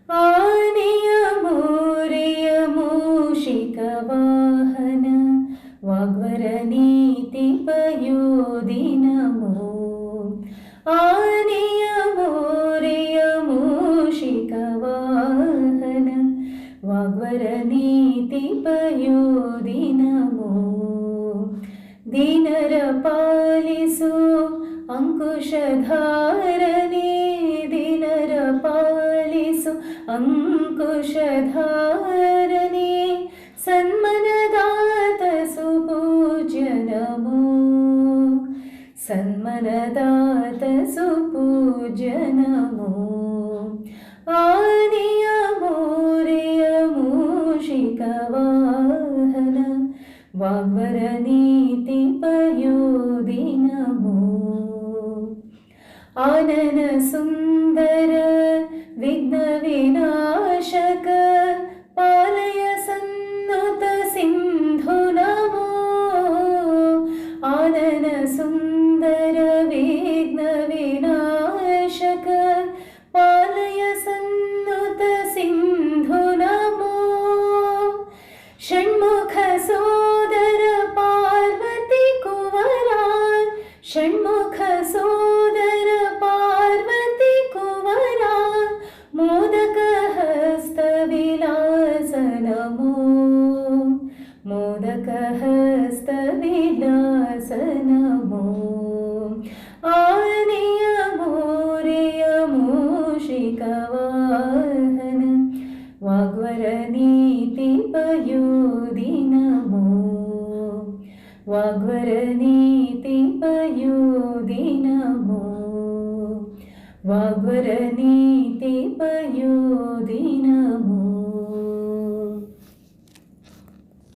आनेयमूर्यमूषिकवाहन वाग्वरनीतिपयोदिनमो आनेयमूर्यमूषिकवाहन वाग्वरनीतिपयोदिनमो दीनर पालिसु अंकुशधारने दीनर पालिसु अंकुशधारने सन्मनदात सुपूज्य नमो सन्मनदात सुपूज्य नमो आनेयमूर्यमूषिकवाहन वाग्वरनीतिपयोदिनमो आनन सुंदर विघ्नविनाशक पालय सन्नुत सिंधु नमो आनन सुंदर विघ्नविनाशक पालय सन्नुत सिंधु नमो षण्मुख सोदर पार्वती कुवरा षण्मुख सोदर पार्वती कुवरा मोदक हस्त विलास नमो मोदक हस्त विलास नमो आनेयमूर्यमूषिकवाहन वाग्वरनीतिपयोदिनमो वाग्वरनीतिपयोदिनमो वाग्वरनीतिपयोदिनमो